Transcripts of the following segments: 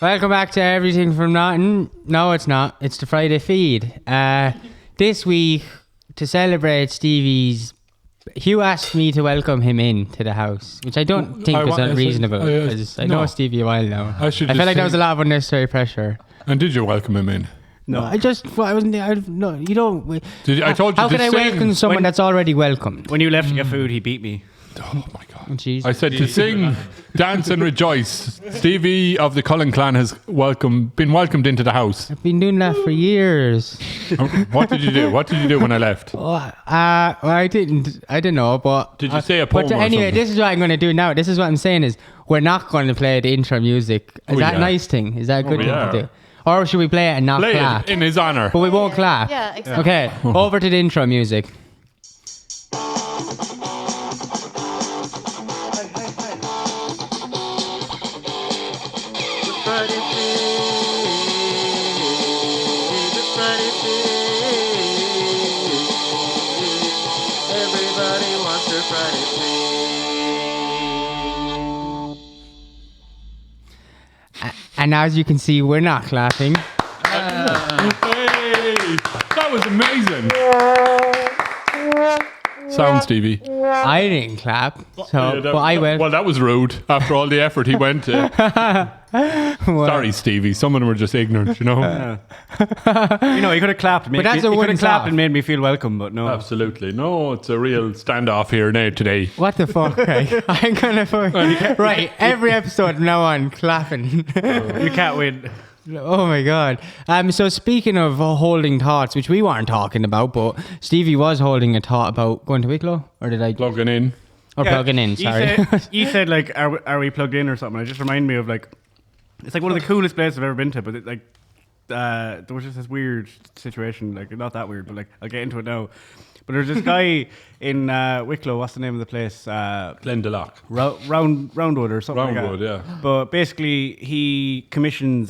Welcome back to Everything from Nothing. No, it's not. It's the Friday feed. This week, to celebrate Stevie's, Hugh asked me to welcome him into the house, which I don't think was unreasonable. I know Stevie a while now. I felt like there was a lot of unnecessary pressure. And did you welcome him in? No, I wasn't. No, you don't. I told you. How can I welcome someone that's already welcomed? When you left to get food, he beat me. Oh my God! Jeez. I said to sing, dance, and rejoice. Stevie of the Cullen clan has been welcomed into the house. I've been doing that for years. What did you do? What did you do when I left? Well, I didn't. I don't know, but did you say a poem? But anyway, or something? this is what I'm going to do now. This is what I'm saying is we're not going to play the intro music. Is that a nice thing? Is that a good thing to do? Or should we play it and not clap? Play it in his honor. But we won't clap. Yeah, exactly. Okay, over to the intro music. And as you can see, we're not clapping. Hey, that was amazing. Sound, Stevie. I didn't clap, but I will. Well, that was rude. After all the effort he went to. Sorry, Stevie. Some of them were just ignorant, you know. He could have clapped. But that's a he could have wooden clapped clap. and made me feel welcome, but no. Absolutely. No, it's a real standoff here now today. What the fuck, Craig? I'm gonna right. Every episode from now on, clapping. You can't win. Oh my God. So speaking of holding thoughts, which we weren't talking about, but Stevie was holding a thought about going to Wicklow, or did I? Plugging in. Or plugging in, sorry. You said like, are we plugged in or something? It just reminded me of like, it's like one of the coolest places I've ever been to, but there was just this weird situation, like not that weird, but like I'll get into it now. But there's this guy in Wicklow. What's the name of the place? Glendalough. Roundwood or something Roundwood, like that. yeah. But basically, he commissions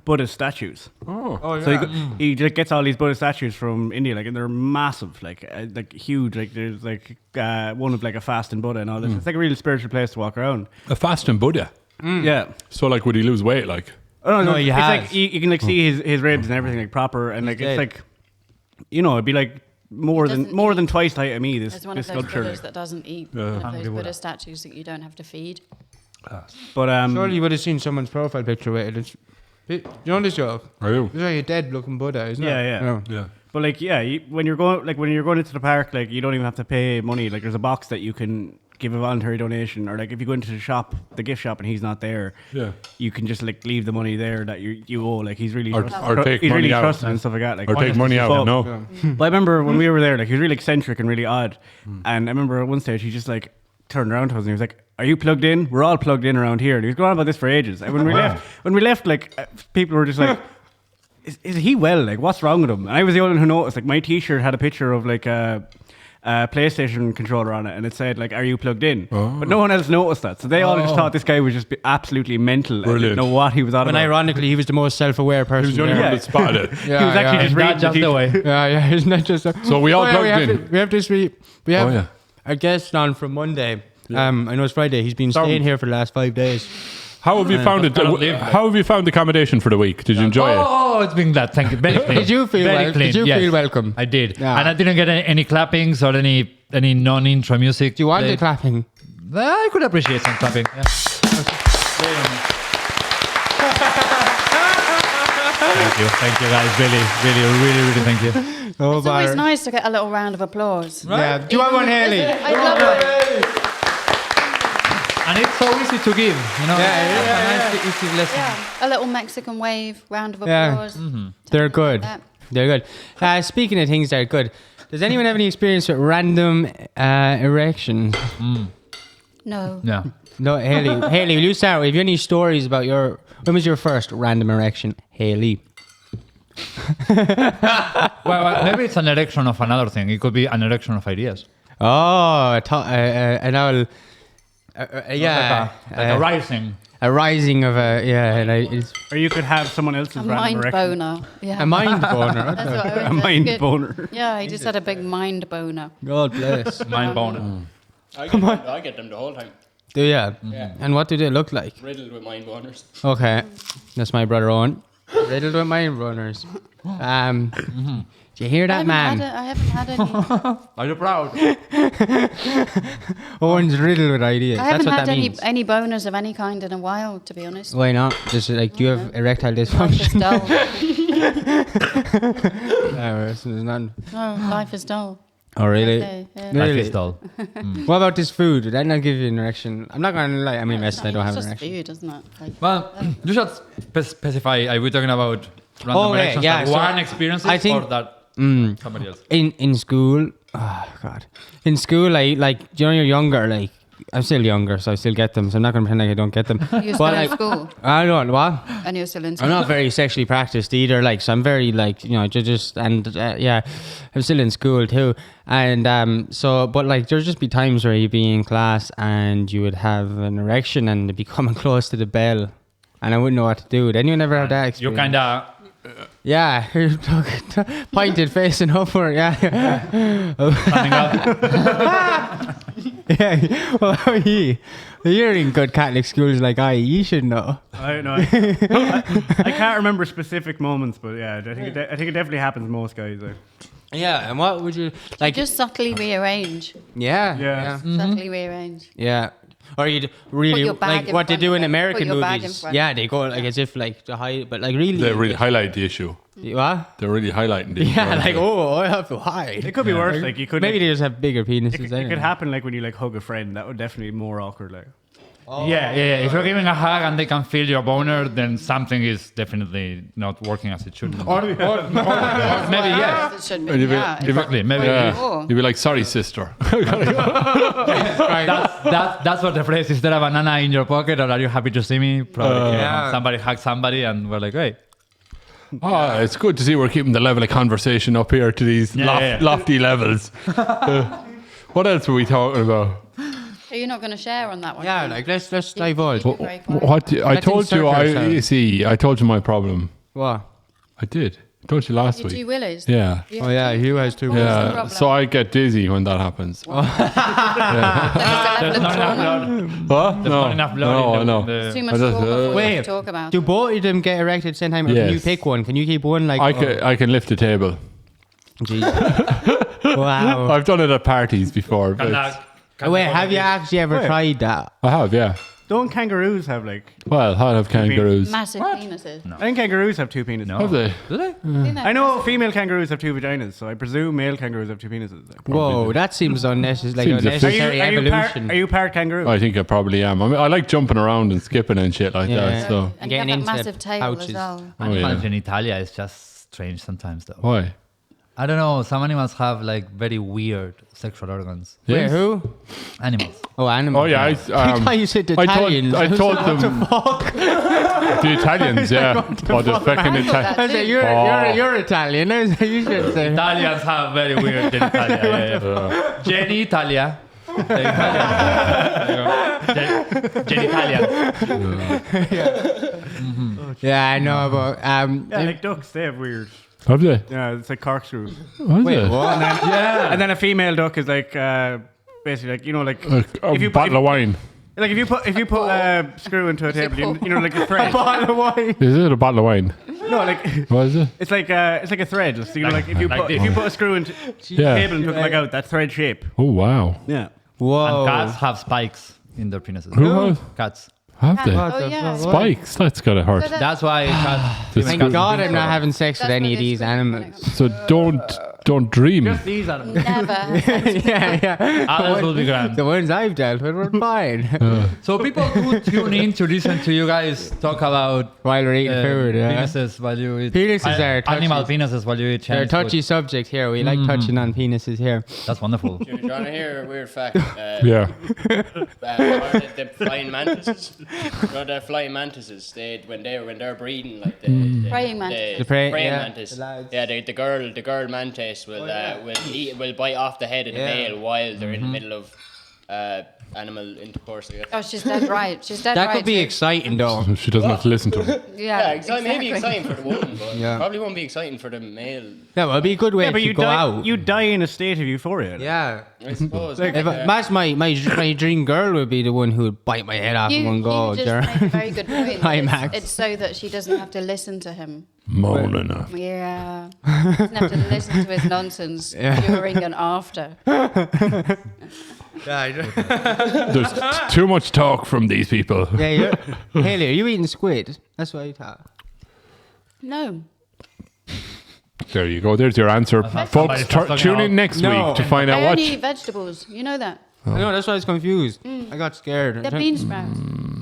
Buddhist statues. Oh, So he just gets all these Buddhist statues from India, like, and they're massive, like huge. Like there's like one of like a fasting Buddha and all this. It's like a really spiritual place to walk around. a fasting Buddha. Yeah. So, like, would he lose weight? Like, Oh, No, he it's has. like you can like see his ribs and everything like proper, and like dead. it's like, it'd be like more than twice the height of me. This There's one of those sculpture. Buddhas that doesn't eat. One of those Buddha statues that you don't have to feed. But Surely you would have seen someone's profile picture with it. You know this job? are you? It's like a dead-looking Buddha, isn't it? Yeah. Yeah. But like, when you're going into the park, like you don't even have to pay money. Like there's a box that you can give a voluntary donation, or like if you go into the gift shop, and he's not there, you can just like leave the money there that you owe. Like he's really Or take he's money really out. trusted and stuff like that. Like Or take money out, no. But I remember when we were there, like he was really eccentric and really odd. And I remember at one stage he just like turned around to us and he was like, "Are you plugged in? We're all plugged in around here." And he was going on about this for ages. And when we left, like people were just like, "Is he well? Like what's wrong with him?" And I was the only one who noticed. Like my T-shirt had a picture of like a PlayStation controller on it, and it said like, "Are you plugged in?" But no one else noticed that, so they all just thought this guy was just absolutely mental. And Brilliant. didn't know what he was on And about. ironically, he was the most self-aware person. He was the only there. one that spotted it. Yeah, he was actually just reading just the way. Yeah, isn't that just So we all plugged we have in. We have this week. We have Oh, yeah. a guest on from Monday. I know it's Friday. He's been staying here for the last 5 days. How have you found it? cannot live, How have you found the accommodation for the week? Did you enjoy it? Oh, it's been glad. Thank you. Very clean. Did you feel Very wel- clean, Did you yes. feel welcome? I did. Yeah. And I didn't get any clappings or any non-intro music. Do you want the clapping? I could appreciate some clapping. Yeah. Thank you guys. Really, thank you. Oh, It's always nice to get a little round of applause. Yeah. Do you want one, Haley? I love it. And it's so easy to give, you know. Yeah, a little Mexican wave, round of Yeah. applause. They're good. Like that. They're good. Speaking of things that are good, does anyone have any experience with random erection? No. Yeah. No, Haley. Haley, will you start? Have you any stories about when was your first random erection, Haley? Well, maybe it's an erection of another thing. It could be an erection of ideas. Oh, and I'll. Yeah, Like a rising. a rising of a it's Or you could have someone else's A random mind erection. boner. Yeah. a mind boner. That's what I would A say. mind Good. boner. Yeah, he just had a big mind boner. God bless. Mind boner. I get them the whole time. Do you? And what do they look like? Riddled with mind boners. Okay, that's my brother Owen. Riddled with mind runners. Do you hear that, man? I haven't had any. Are you proud? Owen's riddled with ideas. I That's haven't what had that any means. boners of any kind in a while, to be honest. Why not? Just like, do you have erectile Life is dysfunction? dull. There's none. No, life is dull. Oh, really? Okay, yeah. Life Really? is dull. What about this food? Did that not give you an erection? I'm not going to lie. I mean, rest, I don't have It's an just erection. food, isn't it? Like, Well, you should specify. Are we talking about random Oh, yeah, erections yeah, that so one experiences I think- or that somebody else? In school, oh god, in school, you know, you're younger. Like, I'm still younger, so I still get them. So I'm not gonna pretend like I don't get them. you're still in school I don't. What? and you're still in I'm school. not very sexually practiced either. Like, so I'm very like, you know, just and yeah, I'm still in school too. And so, but like, there'd just be times where you'd be in class and you would have an erection and it'd be coming close to the bell, and I wouldn't know what to do. Did anyone ever have that You experience? kind of. Yeah, pointed facing upward. Yeah. Coming up. Yeah, well, how are you? You're in good Catholic schools like you should know. I don't know. I can't remember specific moments, but yeah, I think it definitely happens to most guys. Like. Yeah, and what would you like? Just subtly rearrange. Yeah, Yeah. Subtly rearrange. yeah. Or you'd really your bag like in what they front do of in it. American Put your bag in movies. front. Yeah, they go like as if like to hide, but like really. They really highlight the issue. What? They're really highlighting the issue. Yeah, aren't like they? I have to hide. It could be worse. Like you could Maybe they just have bigger penises. it could happen like when you like hug a friend. That would definitely be more awkward. Like. Yeah. If you're giving a hug and they can feel your boner, then something is definitely not working as it should. Or maybe yes. It should And be. you'd be- Yeah. you'd be- Exactly. Maybe Yeah. Oh. You'd be like, sorry, sister. that's what the phrase is. There a banana in your pocket, or are you happy to see me? Probably. Yeah. Somebody hugged somebody, and we're like, hey. Oh, it's good to see we're keeping the level of conversation up here to these Yeah. lofty levels. What else were we talking about? Are you not going to share on that one? Yeah, like let's divulge. Keep it very quiet. I Let's told you, insert ourselves. I told you my problem. What? I did. I told you last You do week. willies? Yeah. Oh yeah, Hugh has two. What's the Yeah. problem? So I get dizzy when that happens. There's the level of trauma. What? No. Not enough blood. No, in the- Too much I just- trauma for you Wait, to talk about. Do both of them get erected at the same time, or can you Yes. pick one? Can you keep one like? I can lift a table. Jeez. Wow. I've done it at parties before. But Wait, have you actually ever tried that? I have, yeah. Don't kangaroos have like? Well, I have kangaroos. Massive penises. I think kangaroos have two penises. No. Have they? Do they? I know female kangaroos have two vaginas, so I presume male kangaroos have two penises. Like. Whoa, that seems unnecessary. Like Seems unnecessary evolution. Are you part kangaroo? I think I probably am. I mean, I like jumping around and skipping and shit like Yeah. that. So And you have Getting that into massive tail pouches. as well. Oh, Animals yeah. in Italia is just strange sometimes, though. why? I don't know. Some animals have like very weird sexual organs. Wait, Yes. who? Animals. Oh, animals. Oh yeah, I thought you said Italians. I told them the Italians, yeah. Or the fucking I thought Italians. I said, Oh. you're Italian. I said, you should say. Italians have very weird genitalia. Yeah. Genitalia. Genitalia. Yeah, I know about. Yeah, like ducks, they have weird. Have they? Yeah, it's like corkscrews. Have Wait, they? what? And then a female duck is like basically like like A bottle of wine. like if you put a screw into a table, you know like a thread. Bottle of wine. Is it a bottle of wine? No, like What is it? it's like a thread. So you know, like if you put a screw into Yeah. table and took it like out that thread shape. Oh wow. Yeah. Whoa. And cats have spikes in their penises. Who has? Cats. Have they? Oh, yeah. Spikes. That's gotta hurt. So that- That's why cats. Thank Thank God I'm not having sex with That's any where of this these is animals. So don't dream. These are Never. Yeah, yeah. others will be grand. The ones I've dealt with were fine. So people who tune in to listen to you guys talk about While we're eating food, yeah. penises while you eat. Penises are touchy. animal penises while you eat They're a Chinese food. touchy subject here. We like touching on penises here. That's wonderful. Do you want to hear a weird fact? Yeah. The flying mantises. The flying mantises. When they're breeding, like the Praying mantis. The praying mantis. Yeah, the girl mantis will bite off the head of the male while they're in the middle of animal intercourse. I guess. Oh, she's dead right. She's dead That right. could be too. exciting though. She doesn't have to listen to him. Yeah, exactly. Maybe exciting for the woman, but Yeah. probably won't be exciting for the male. Yeah, well, it'd be a good way Yeah, but to you go die. out. You die in a state of euphoria. Yeah. I suppose. If that's my dream girl would be the one who would bite my head off in one go. You just Ger- made a very good point. Hi, It's- Max. It's so that she doesn't have to listen to him. Moaning. Yeah. Doesn't have to listen to his nonsense during and after. There's too much talk from these people. Yeah, Haley, are you eating squid? That's what I thought. No. There you go. There's your answer. Folks, somebody starts talking tune in about- next No. week to find I out what. only eat vegetables. You know that. I know, that's why I was confused. I got scared. They're bean sprouts.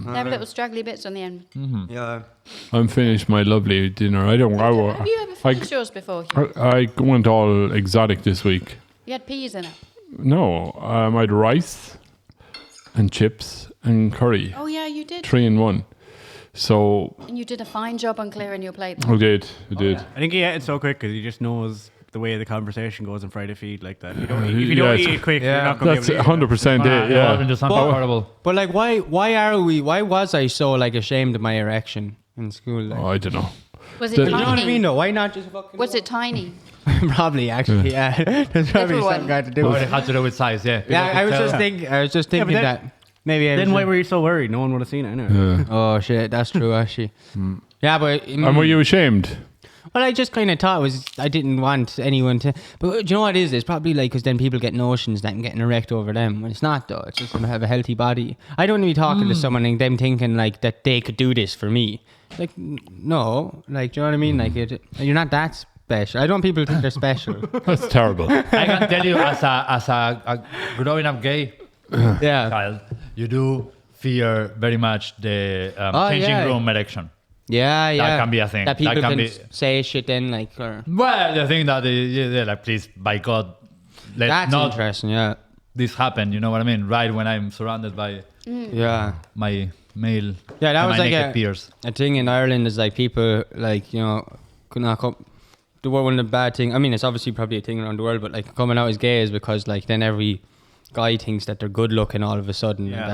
They have little straggly bits on the end. Yeah. I'm finished my lovely dinner. I don't know. Have you ever finished yours before? Hugh? I went all exotic this week. You had peas in it. No, I had rice and chips and curry. Oh, yeah, you did. 3 in 1. So And you did a fine job on clearing your plate. I did. I think he ate it so quick because he just knows the way the conversation goes on Friday feed like that. You don't, if you Yeah, don't it's- eat it quick, yeah. you're not going to that's be able to eat it. 100% it. Yeah. Yeah. Into something horrible. But like, why was I so like ashamed of my erection in school? Like, Oh, I don't know. Was it You you know what I tiny? mean though? Why not just fucking Was it tiny? Probably actually, yeah. There's probably Everyone. something got to do Oh, with it it. had to do with size, yeah. Yeah, I was just People thinking. I was just Yeah, but thinking then- that maybe. I Then was why just- were you so worried? No one would have seen it anyway. Oh shit, that's true actually. Yeah, but And were you ashamed? well, I just kind of thought it was I didn't want anyone to. But do you know what it is? It's probably like because then people get notions that I'm getting erect over them. When it's not though. It's just to have a healthy body. I don't want to be talking to someone and them thinking like that they could do this for me. Like no, like do you know what I mean? Like you're not that special. I don't want people to think they're special. That's terrible. I can tell you, as a growing up gay Yeah. child, you do fear very much the changing yeah. room erection. Yeah, yeah. can be a thing. That That people can can be- say shit then like. Or, Well, the thing that yeah, like, please, by God, let that's not interesting. Yeah. this happen. You know what I mean? Right when I'm surrounded by Yeah. my male, Yeah, that and was my like naked a, peers. a thing in Ireland is like people like, you know, could not come. The one of the bad thing, I mean, it's obviously probably a thing around the world, but like coming out as gay is because like then every guy thinks that they're good looking all of a sudden. Yeah.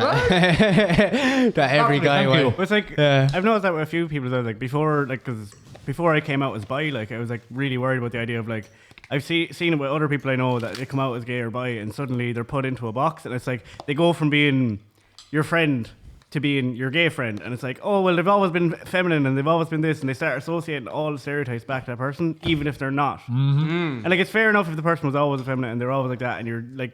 That every guy Thank you. went. But it's like Yeah. I've noticed that with a few people that like before, like because before I came out as bi, like I was like really worried about the idea of like I've seen it with other people I know that they come out as gay or bi, and suddenly they're put into a box, and it's like they go from being your friend to being your gay friend, and it's like, oh well, they've always been feminine and they've always been this, and they start associating all the stereotypes back to that person, even if they're not. And like it's fair enough if the person was always feminine and they're always like that, and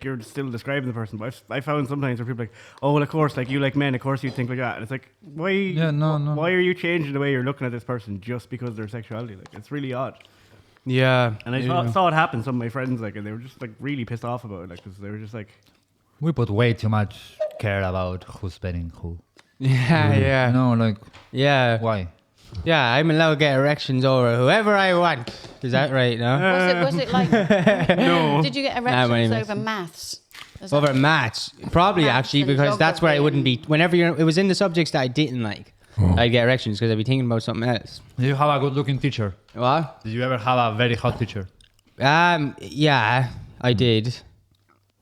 you're still describing the person. But I found sometimes where people are like, oh well, of course, like you like men, of course you think like that, and it's like, why? Yeah, no. Why are you changing the way you're looking at this person just because of their sexuality? Like it's really odd. Yeah. And I saw it happen. Some of my friends like, and they were just like really pissed off about it, like because they were just like, We put way too much care about who's betting who. Yeah, yeah. No, like, Yeah. why? Yeah, I'm allowed to get erections over whoever I want. Is that right, no? Was it like? no. Did you get Nah, my erections name is- over maths? Is that- Over maths. Probably Maths actually and because that's where I geography wouldn't be. Whenever it was in the subjects that I didn't like, I'd get erections because I'd be thinking about something else. Did you have a good looking teacher? What? Did you ever have a very hot teacher? Yeah, I did.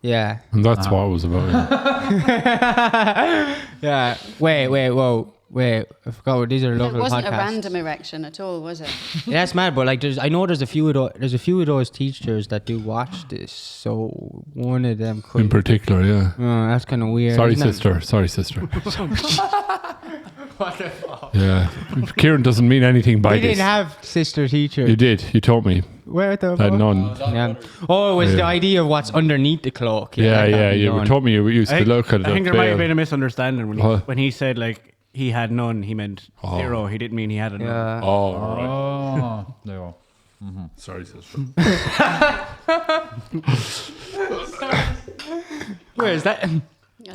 Yeah. And that's what it was about. Yeah. Wait. Whoa. Wait. I forgot what these are It local wasn't a podcasts. random erection at all, was it? Yeah, that's mad. But like, I know there's a few of those teachers that do watch this. So one of them could. In particular, yeah. Oh, that's kind of weird. Sorry, isn't it? sister. Sorry, sister. Yeah. Kieran doesn't mean anything by We this. didn't have sister teachers. You did. You told me. Where the That fuck? none. Yeah. Oh, it was the Yeah. idea of what's underneath the cloak. Yeah, that yeah. can't be You done. told me you used to look at I think the there might have veil. been a misunderstanding What? when he said like he had none. He meant zero. He didn't mean he had a none. Yeah. Oh, right. Oh, there you go. Sorry, sister. Where is that?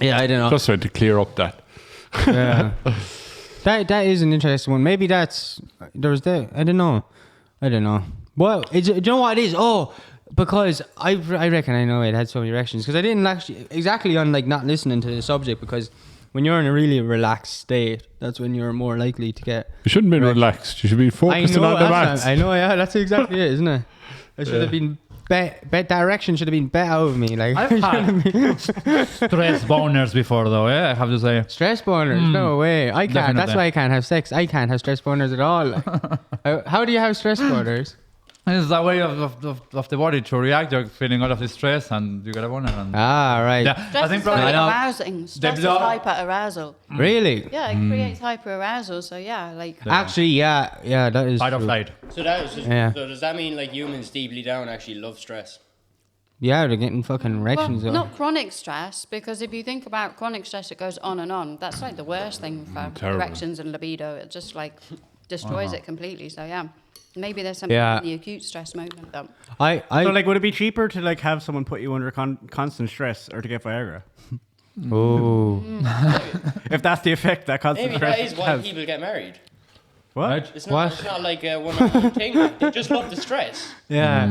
Yeah, I don't know. Just trying to clear up that. Yeah. that is an interesting one. Maybe I don't know. Well, do you know what it is? Oh, because I reckon I know it had so many erections because I didn't actually exactly on like not listening to the subject because when you're in a really relaxed state, that's when you're more likely to get. You shouldn't be relaxed. You should be focusing on the maths. I know, yeah, that's exactly it, isn't it? I should have been Bet that erection should have been bet out of me. Like I've had stress boners before, though. Yeah, I have to say. stress boners. No way. I can't. That's Definitely. why I can't have sex. I can't have stress boners at all. Like, how do you have stress boners? It's a way of the body to react. You're feeling all of the stress, and you get a boner. And Ah, right. yeah, Stress I think is very probably arousing. Stress is blood- hyper-arousal. Really? Yeah, it creates hyper-arousal. So yeah, like Actually, yeah, that is fight or true. flight. So Yeah. so does that mean like humans deeply down actually love stress? Yeah, they're getting fucking well, erections. not chronic stress, because if you think about chronic stress, it goes on and on. That's like the worst thing for terrible. erections and libido. It just like destroys it completely. So yeah, maybe there's something Yeah. in the acute stress moment though. So like, would it be cheaper to like have someone put you under constant stress or to get Viagra? Oh. If that's the effect that constant Maybe stress that is why has. people get married. What? Right? It's What? not like a one-on-one thing. They just love the stress. Yeah.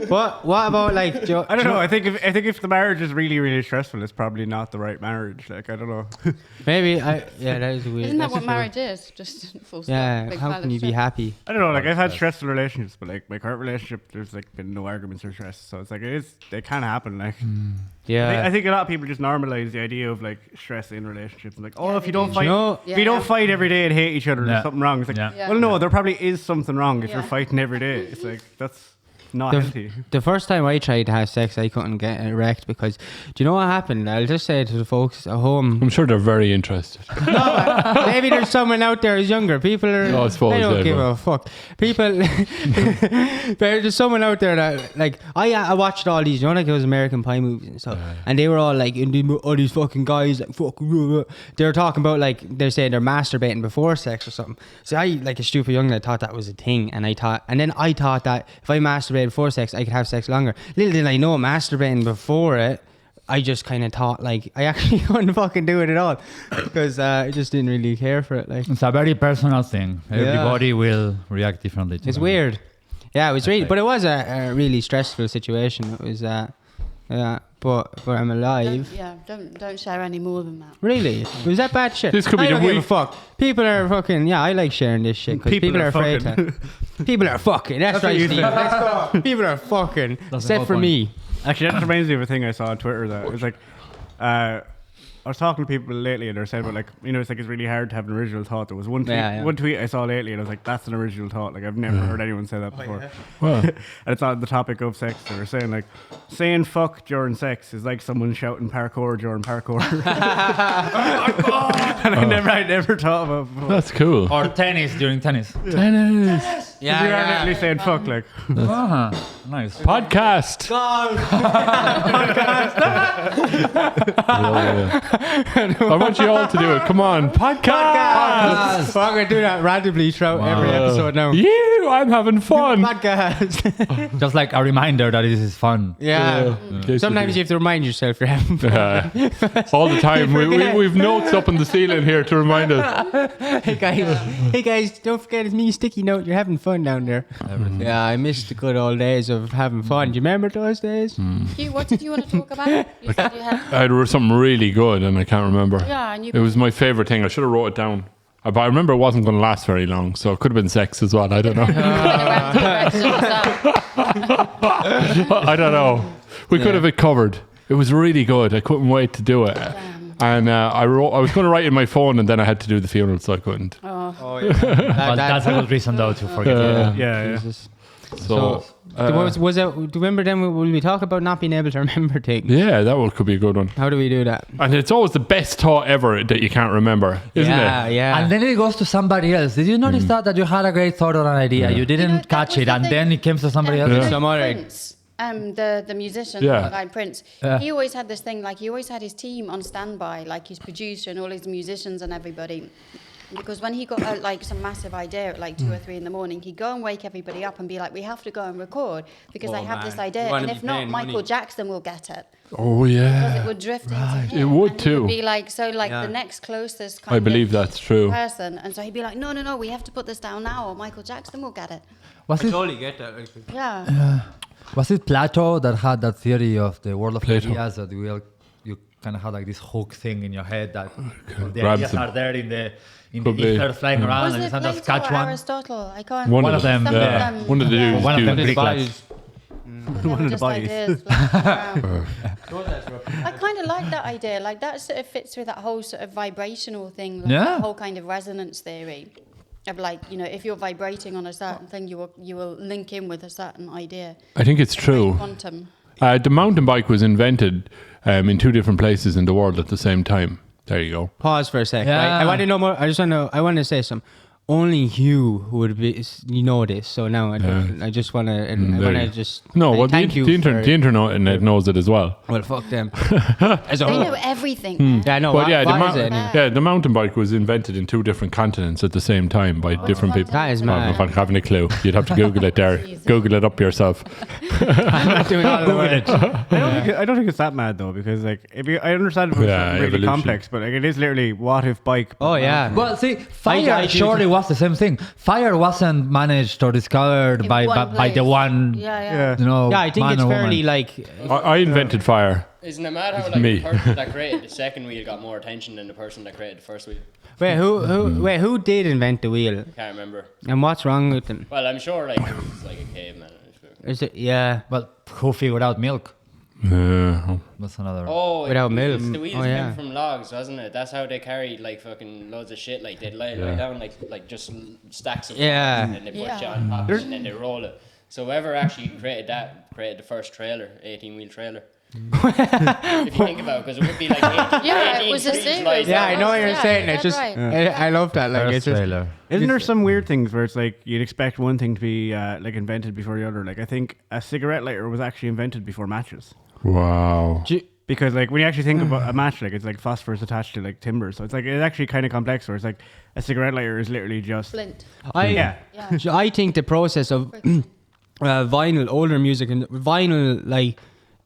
What about like? I don't know. I think if the marriage is really really stressful, it's probably not the right marriage. Like I don't know. Maybe yeah, that is weird. Isn't that That's what just marriage is? Just full stop. Yeah. Big How pile can of you be stress. happy? I don't know. Like I've had stressful relationships, but like my current relationship, there's like been no arguments or stress. So it's like it can happen. Like Yeah. I think a lot of people just normalize the idea of like stress in relationships. Like, oh, Yeah, if you they don't do. fight, No. if you don't Yeah. fight every day and hate each other, Yeah. there's something wrong. It's like, Yeah. Yeah. well, no, there probably is something wrong if you're Yeah. fighting every day. It's like that's not healthy. The first time I tried to have sex, I couldn't get erect because, do you know what happened? I'll just say it to the folks at home. I'm sure they're very interested. Maybe there's someone out there who's younger. People are. Oh, I suppose, they don't yeah, give but- a fuck. People. There's someone out there that like I watched all these, you know, like those American Pie movies and stuff, and they were all like, all these fucking guys like fuck. They were talking about like they're saying they're masturbating before sex or something. So I like a stupid young lad thought that was a thing, and then I thought that if I masturbated before sex, I could have sex longer. Little did I know, masturbating before it. I just kind of thought like I actually couldn't fucking do it at all because I just didn't really care for it. Like It's a very personal thing. Yeah. Everybody will react differently. To it's that. weird. Yeah, it was really, right. but it was a really stressful situation. It was yeah, but I'm alive. Don't share any more than that. Really? Was that bad shit? This could be I the don't give a week- fuck. People are fucking. Yeah, I like sharing this shit because people are afraid fucking. to. People are fucking. That's what right, you Steve. said. Let's go. People are fucking. the Except whole for point. me. Actually, that reminds me of a thing I saw on Twitter that it was like, I was talking to people lately and they were saying about like, you know, it's like it's really hard to have an original thought. There was one tweet I saw lately and I was like, that's an original thought. Like I've never heard anyone say that before. Well, And it's on the topic of sex. They were saying like, saying fuck during sex is like someone shouting parkour during parkour. And I never thought about it before. that's cool. Or tennis during tennis. Tennis. You are literally saying fuck like. Nice. Podcast. I want you all to do it. Come on. Podcast. I'm gonna do that randomly throughout every episode now. You, I'm having fun. Podcast. Just like a reminder that this is fun. Yeah. In case Sometimes you have to remind yourself you're having fun. all the time. We've notes up on the ceiling here to remind us. Hey guys, don't forget it's me, Sticky Note. You're having fun down there. Yeah, I miss the good old days of having fun. Do you remember those days? Hugh, what did you want to talk about? You said you had. I had something really good and I can't remember. Yeah, and you. It was my favorite thing. I should have wrote it down. But I remember it wasn't going to last very long, so it could have been sex as well. I don't know. I don't know. We could have it covered. It was really good. I couldn't wait to do it. And I was going to write in my phone, and then I had to do the funeral, so I couldn't. Oh yeah. Well, that's a good reason though to forget. Yeah. Jesus. So, was it? Do you remember then when we talk about not being able to remember things? yeah, that one could be a good one. How do we do that? And it's always the best thought ever that you can't remember, isn't yeah, it? yeah. And then it goes to somebody else. Did you notice that you had a great thought or an idea? You didn't that catch was it, the and thing. then it came to somebody else. Yeah. Some other- Prince, the musician, Yeah. the guy Prince, Yeah. he always had this thing, like he always had his team on standby, like his producer and all his musicians and everybody. Because when he got like some massive idea at like 2 or 3 in the morning, he'd go and wake everybody up and be like, we have to go and record because I have this idea. You wanna And be if not, paying Michael money. Jackson will get it. Oh, Because yeah. it would drift into him. It would and he too. be like, so like Yeah. the next closest kind I believe of that's true. person. And so he'd be like, no, we have to put this down now or Michael Jackson will get it. Was it, totally get that. Yeah. was it Plato that had that theory of the world of Plato. ideas that you kind of had like this hook thing in your head that the grabs ideas them. are there in the Could be. ether flying around Was and you it sometimes Plato catch or one. Aristotle? I can't One of them, Some yeah. of them. One of the dudes. One of them dudes. Greek lads. One of the Just bodies. ideas floating around. I kind of like that idea. Like that sort of fits with that whole sort of vibrational thing. Like Yeah. That whole kind of resonance theory of like, you know, if you're vibrating on a certain thing, you will link in with a certain idea. I think it's true. Quantum. The mountain bike was invented in 2 different places in the world at the same time. There you go. Pause for a sec. Yeah. Right? I want to know more. I want to say something. Only Hugh would be, you know this. So now I just want to, I there want to you go. just. No, well, the thank you internet knows it as well. Well, fuck them. As a They whole. know everything. man. Yeah, I know. But what, yeah, what is it anyway? the mountain bike was invented in 2 different continents at the same time by different people. That is I mad. don't have a clue. You'd have to Google it there. Jesus. Google it up yourself. I'm not doing all the work. I don't think it's that mad though, because like I understand it was Yeah, something really evolution. complex, but like it is literally what if bike. Oh yeah. Well, see, fire I do surely was the same thing. Fire wasn't managed or discovered In by one by the place. one, Yeah. you know, Yeah, I think man it's or fairly woman. like. I invented fire. Isn't it mad how It's like me. the person that created the second wheel got more attention than the person that created the first wheel? Wait, who did invent the wheel? Can't remember. And what's wrong with them? Well, I'm sure like it was like a caveman. I'm sure. Is it? Yeah. Well, who figured out milk? Uh, That's another. Oh, Without the milk. wheels, the wheels Oh, came yeah. from logs, wasn't it? That's how they carried like fucking loads of shit. Like they'd lay it down like just stacks of Yeah. logs, and then they put Yeah. shit on top of it, and then they roll it. So whoever actually created the first trailer, 18-wheel trailer. If you think about it, because it would be like 18, Yeah, it 18 was a trees series. lined Yeah, up. I know what you're Yeah, saying. that's It's just, right. I love that. Like, First it's just, trailer. Isn't there some weird things where it's like you'd expect one thing to be like invented before the other? Like I think a cigarette lighter was actually invented before matches. wow. Because like when you actually think about a match, like it's like phosphorus attached to like timber, so it's like it's actually kind of complex. Where it's like a cigarette lighter is literally just Flint. yeah. Yeah. I think the process of vinyl, older music, and vinyl, like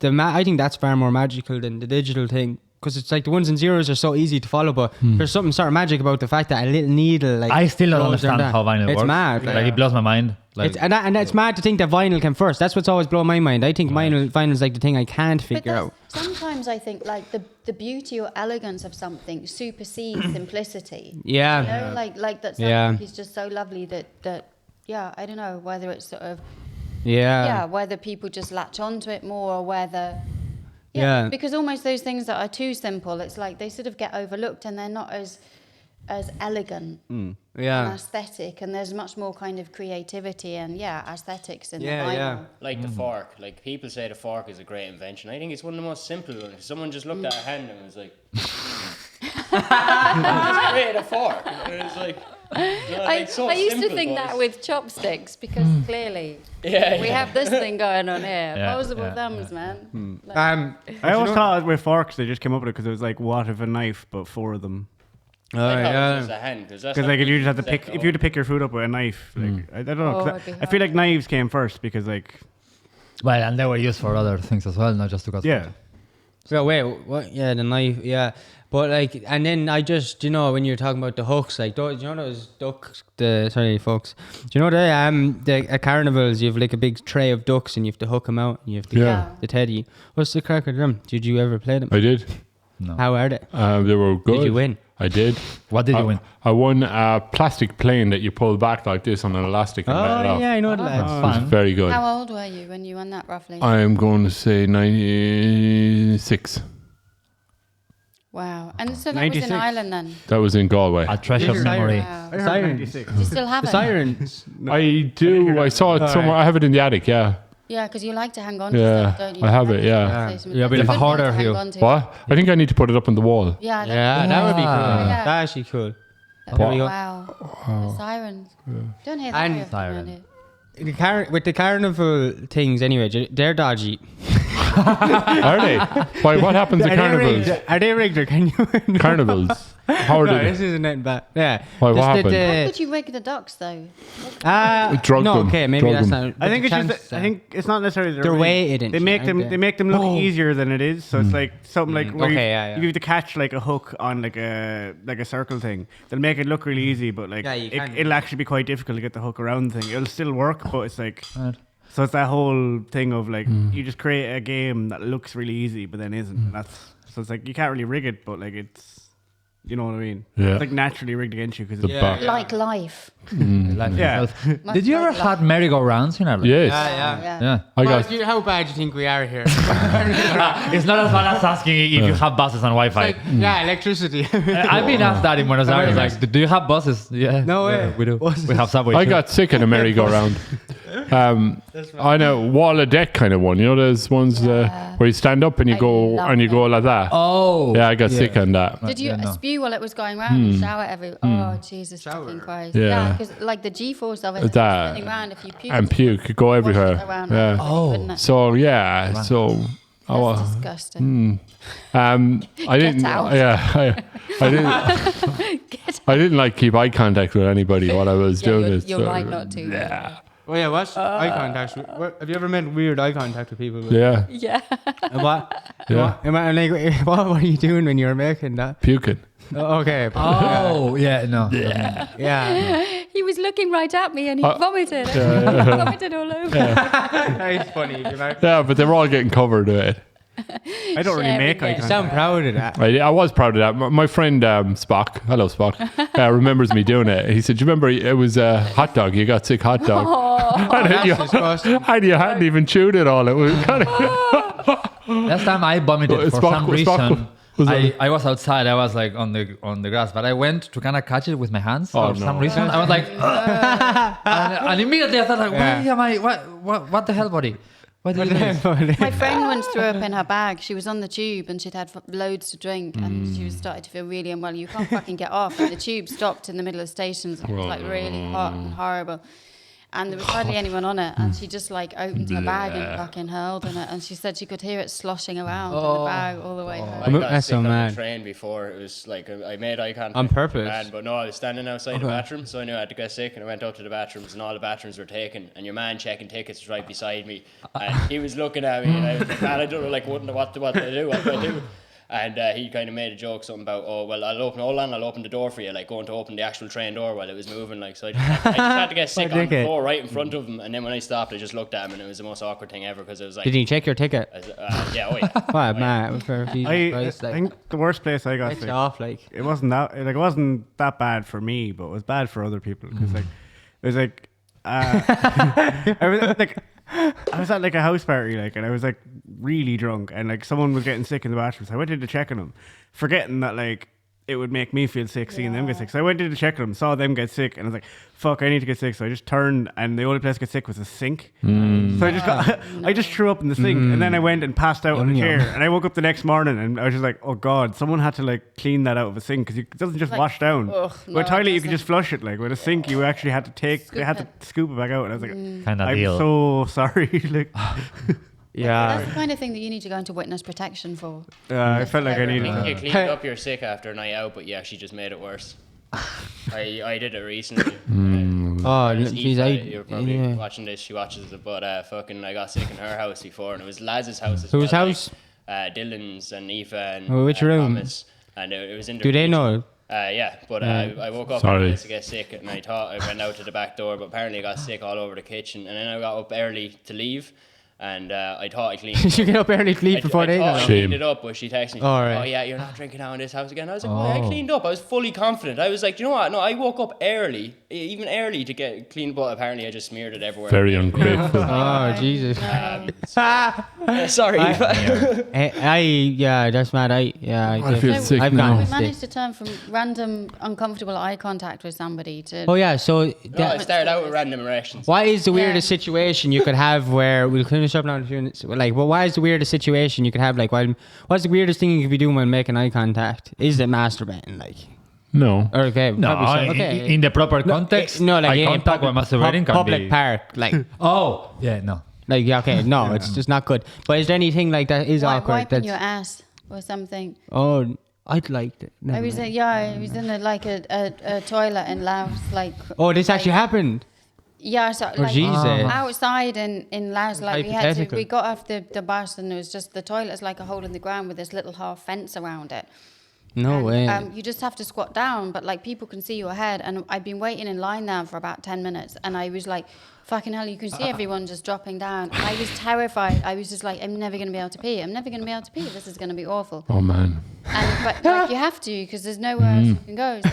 I think that's far more magical than the digital thing. Because it's like the ones and zeros are so easy to follow, but there's something sort of magic about the fact that a little needle, like I still don't rolls down understand that. how vinyl It's works. mad. Like it blows my mind. Like It's, and it's mad to think that vinyl came first. That's what's always blown my mind. I think vinyl's like the thing I can't But figure that's- out. sometimes I think like the beauty or elegance of something supersedes simplicity. Yeah. You know, like that something Yeah. is just so lovely that yeah, I don't know whether it's sort of Yeah. whether people just latch onto it more or whether Yeah. because almost those things that are too simple, it's like they sort of get overlooked and they're not as elegant and Yeah. aesthetic, and there's much more kind of creativity and aesthetics in Yeah, the vinyl. yeah. Like the fork. Like people say the fork is a great invention. I think it's one of the most simple ones. Someone just looked at a hand and was like, just created a fork. And it was like, you know, it's so I used to simple, think but that it's- with chopsticks because clearly Yeah, we yeah. have this thing going on here. Yeah, Opposable yeah, thumbs, man. Like, I always thought with forks they just came up with it because it was like what if a knife, but 4 of them. Oh, I thought it was yeah. just a hand, Because like if you just have to pick, if you had to pick your food up with a knife, like I don't know. 'cause Oh, it'd be I feel like knives came first because like well, and they were used for other things as well, not just to cut. yeah. So wait, what? Yeah, the knife. Yeah, but like, and then I just, you know, when you're talking about the hooks, like, those, you know, those ducks. Sorry, folks. Do you know the at carnivals you have like a big tray of ducks and you have to hook them out and you have to Yeah. Yeah. the teddy. What's the crack of them? Did you ever play them? I did. No. How are they? They were good. Did you win? I did. What did you win? I won a plastic plane that you pull back like this on an elastic and let it Oh off. yeah, I know the lads. It was Fun. very good. how old were you when you won that roughly? I'm going to say 96. Wow. And so that was 96. in Ireland then? That was in Galway. A treasured memory. Wow. I heard Sirens. 96. Do you still have The it? sirens. I do. I saw it somewhere. I have it in the attic. Yeah. Yeah, because you like to hang on to Yeah, stuff, don't you? I have it, yeah. You're a bit of a hoarder, Hugh. What? I think I need to put it up on the wall. Yeah. Yeah, that would be cool. Yeah. Yeah. That's actually cool. that- There we go. Wow. The sirens. Don't hear that And very often siren. around here. With the carnival things, anyway, they're dodgy. Are they? Why? What happens at carnivals? Are they rigged or can you? Carnivals. How are No, they? this isn't it, but yeah. Why, what Just happened? How could you rig the ducks though? No, Drug them. okay, maybe Drug that's them. not. I think but it's the just. chance, I think it's not necessarily they're rigged. weighted and They shit, make aren't them. they? They make them look easier than it is. So it's like something like where Okay, yeah. you have to catch like a hook on like a circle thing. They'll make it look really easy, but like Yeah, you can. it'll actually be quite difficult to get the hook around the thing. It'll still work, but it's like. Right. So it's that whole thing of like you just create a game that looks really easy, but then isn't. And that's so it's like you can't really rig it, but like it's You know what I mean? Yeah. It's like naturally rigged against you because The back. Like life. Like Yeah. yourself. Did you ever Much like had merry-go-rounds in Ireland? Yes. Yeah. Yeah. I Well, got how bad do you think we are here? It's not as bad as asking if you have buses and Wi-Fi. Like, yeah, electricity. I've been asked that in Buenos Aires. Like, do you have buses? Yeah. No way. Yeah, we do. We have subway. I too. got sick in a merry-go-round. I know wall of deck kind of one. You know, those ones where you stand up and you I go love and you go like that. Oh. Yeah, I got sick on that. Did you Yeah, no. spew while it was going round and shower every? Oh Jesus fucking Christ! Yeah. Yeah, because like the G-force of it, That- spinning round if you puke. And puke go everywhere. Around Yeah. everybody, wouldn't it? So yeah, so That's disgusting. I didn't. out. Yeah, I didn't. I didn't like keep eye contact with anybody while I was Yeah, doing you're, it. you're so, right not to. Yeah, Oh yeah, what's eye contact? Have you ever made weird eye contact with people? yeah, Yeah. And what? yeah. What were you doing when you were making that? Puking. Oh, okay. Oh, yeah, no. Yeah. He was looking right at me and he vomited. Vomited all over. That's funny. You know? Yeah, but they were all getting covered with it. I don't really make eye Sharing it. contact. Sound proud of that. I was proud of that. My friend Spock, hello Spock, remembers me doing it. He said, "Do you remember it was a hot dog? You got sick hot dog, and, you, disgusting. and you hadn't even chewed it all. It was kind of Last time I vomited for Spock- some Spock reason. was on- I was outside. I was like on the grass, but I went to kind of catch it with my hands for no. some reason. I was like, and immediately I thought like, why Yeah. am I? What the hell, buddy? Why did you do this? My friend once threw up in her bag. She was on the tube and she'd had loads to drink and she was starting to feel really unwell. You can't fucking get off. And the tube stopped in the middle of stations and it was like really hot and horrible. And there was hardly anyone on it. And she just like opened her bag and fucking hurled in it. And she said she could hear it sloshing around in the bag all the way home. I got That's sick so on mad. the train before. It was like I made eye contact On with the purpose? man, but no, I was standing outside the bathroom, so I knew I had to get sick, and I went up to the bathrooms, and all the bathrooms were taken, and your man checking tickets was right beside me, and he was looking at me, and I was like, man, I don't know, like, what do I do? And he kind of made a joke, something about, oh, well, I'll open the door for you, like going to open the actual train door while it was moving, like, so I just had to get sick on the dickhead. floor right in front of him, and then when I stopped, I just looked at him, and it was the most awkward thing ever, because it was like, Did he check your ticket? yeah, oh yeah. What, man? For Jesus I Christ, like, think the worst place I got it's sick. off, like. It wasn't that bad for me, but it was bad for other people because like it was like I was at like a house party like, and I was like really drunk, and like someone was getting sick in the bathroom, so I went in to check on them, forgetting that like it would make me feel sick seeing them get sick. So I went in to check on them, saw them get sick, and I was like, fuck, I need to get sick. So I just turned, and the only place I get sick was a sink. So I just I just threw up in the sink, and then I went and passed out on a chair, and I woke up the next morning, and I was just like, oh god, someone had to like clean that out of a sink, because it doesn't just Like, wash down. ugh, With no, a toilet it you can just flush it. Like with a sink you actually had to scoop it back out, and I was like, Kind of I'm deal. so sorry. Like Yeah. That's the kind of thing that you need to go into witness protection for. I felt like I needed You to. cleaned up your sick after a night out, but you actually just made it worse. I did it recently. Oh, There's geez, Aoife, you're probably yeah. watching this. She watches it, but fucking, I got sick in her house before, and it was Laz's house. As Whose well, house? Like, Dylan's and Aoife and Oh, which room? Thomas, and it was in. Do they know? Yeah, but I woke up Sorry. to get sick, and I thought I went out to the back door, but apparently I got sick all over the kitchen, and then I got up early to leave, and I thought I cleaned. Did you get up early to leave before they I know? cleaned it up, but she texted me. All right. Oh yeah, you're not drinking now in this house again. I was like, I cleaned up. I was fully confident. I was like, you know what? No, I woke up early, even early to get cleaned, but apparently I just smeared it everywhere. very ungrateful. Oh, Jesus. Sorry. Yeah, that's mad. I feel did. sick I've now. gone We sick. managed to turn from random uncomfortable eye contact with somebody to. Oh, yeah, so No, I started out with random erections. what is the Yeah. weirdest situation you could have where we'll finish up now? Like, well, why is the weirdest situation you could have? Like, what's the weirdest thing you could be doing when making eye contact? Is it masturbating? Like, No. or okay, No, probably so. Okay. in the proper context, no, like eye in contact when masturbating can public be. park, like, Oh, yeah, no. yeah, okay, no, it's just not good. But is there anything like that is awkward? wiping That's your ass or something. oh, I'd like it. I was I was in a toilet in Laos, like. Oh, this actually happened. Yeah, so like Jesus. outside in Laos, like Hypothetical. we got off the bus and it was just the toilet's like a hole in the ground with this little half fence around it. No And, way. You just have to squat down, but like people can see your head. And I've been waiting in line now for about 10 minutes, and I was like, fucking hell, you can see everyone just dropping down. I was terrified. I was just like, I'm never going to be able to pee. I'm never going to be able to pee. This is going to be awful. Oh man. But like, you have to, because there's nowhere else you can go. So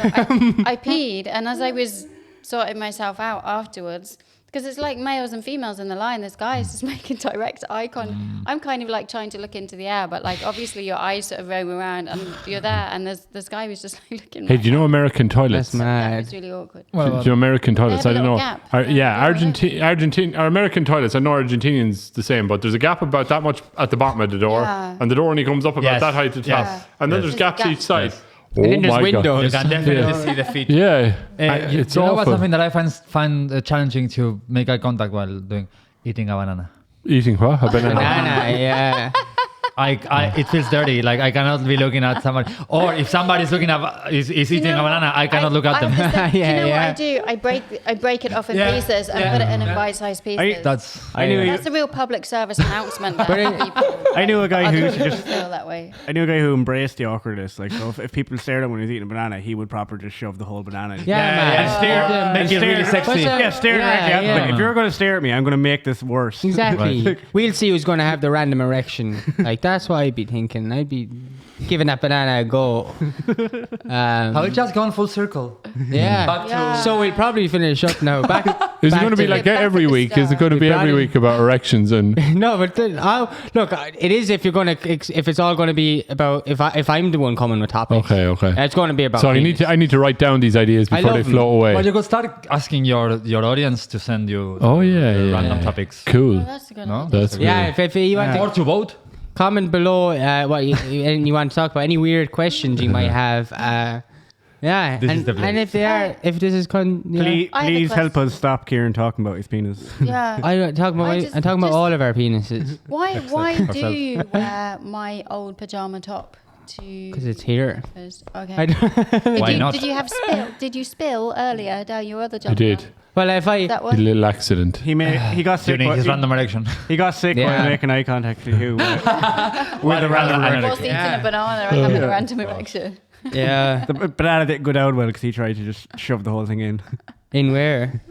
I peed, and as I was sorting myself out afterwards, because it's like males and females in the line, this guy is just making direct eye contact. I'm kind of like trying to look into the air, but like obviously your eyes sort of roam around, and you're there, and this guy was just like looking. Hey, do you know American toilets? That's mad. It's really awkward. Do you know American toilets? They I have a don't know. little gap. Yeah, Yeah. Argentine or American toilets. I know Argentinians the same, but there's a gap about that much at the bottom of the door, Yeah. and the door only comes up about Yes. that height at the top, Yeah. and then Yes. there's gaps Gaps. each side. Yes. Oh And then there's my god! windows. You can definitely see the feet. Yeah, you it's know what's awful. something that I find challenging to make eye contact while eating a banana. Eating what? A banana. Banana, yeah. It feels dirty. Like I cannot be looking at somebody, or if somebody's looking at is eating a banana, I cannot look at them. Do you Yeah, know yeah. what I do? I break it off in Yeah. pieces and Yeah. put it in bite-sized pieces. That's I knew That's a real public service announcement. That people, I knew a guy who other people just feel that way. I knew a guy who embraced the awkwardness. Like, so if people stared at him when he was eating a banana, he would proper just shove the whole banana. in. Yeah, man. and stare, Yeah, make it really sexy. Yeah, stare Yeah, directly at me. yeah. Like, if you're going to stare at me, I'm going to make this worse. Exactly. We'll see who's going to have the random erection. Like, that's what I'd be thinking. I'd be giving that banana a go. Have we just gone full circle? Yeah. Back Yeah. to So we'll probably finish up now. Back. Is it back going to be to- like Back to every the week? Is it start. going to be We every probably- week about erections and? No, but look, it is if you're gonna if it's all going to be about if I'm the one coming with topics. Okay. It's going to be about. So penis. I need to write down these ideas I before they love them. float away. well, you could start asking your audience to send you Oh yeah, yeah. random topics. Cool. Oh, that's a good No? idea. That's Yeah, good. if you want Or to to vote. comment below what you want to talk about, any weird questions you might have. Yeah, This is the place. and if they are, if this is Please, I have a please help question. us stop Kieran talking about his penis. Yeah. I'm talking about I'm talking about all of our penises Why do you wear my old pajama top to? because it's here. Okay. I don't- Why not? Did you have spill? Did you spill earlier down your other jumper? I did. well, if I That A was. little accident. He got sick. During his he, random erection. he got sick Yeah. while making eye contact with you. With a random Was eating Yeah. a banana and having a random erection. yeah, The banana didn't go down well because he tried to just shove the whole thing in. in where?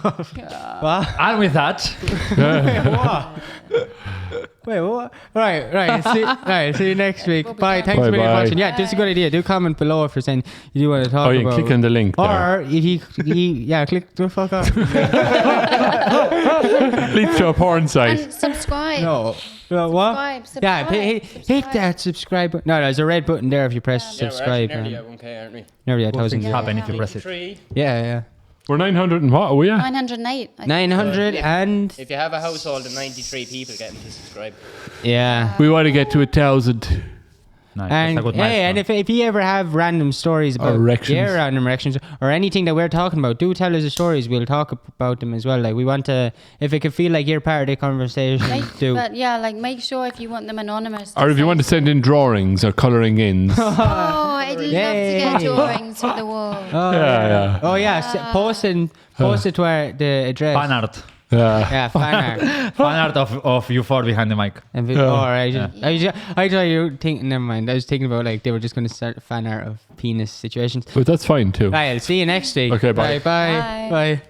What? And with that, Wait, what? Right. See you next week. We'll be Bye. back. Thanks a million for Bye-bye. watching. Yeah, this is a good idea. Do comment below if there's anything you do want to talk Oh, you about. can click on the link there. Or yeah, click the fuck off. Leads to a porn site. And subscribe. No. What? Subscribe. Yeah, hit that subscribe button. No, there's a red button there if you press Yeah, we're subscribe. actually nearly man. at 1K, aren't we? Nearly a thousand. things happen if you press it. 3. Yeah. We're 900 and what are we at? 908. I think. 900 and If you have a household of 93 people, get them to subscribe. yeah. We want to get to 1,000. nice. And That's a good hey, and milestone. if you ever have random stories about Erections. random erections or anything that we're talking about, do tell us the stories. We'll talk about them as well. Like we want to, if it can feel like you're part of the conversation, do. But yeah, like make sure if you want them anonymous. Or if you want to send in drawings or colouring ins. Oh, I'd love to get Yay. drawings for the wall. Oh Yeah. Oh yeah, post it to the address. fan art. Yeah, fan art. Fan art of you four behind the mic. And I thought you were thinking. Never mind. I was thinking about like they were just going to start fan art of penis situations. But that's fine too. Right, I'll see you next week. Okay, bye. Bye. Bye. Bye.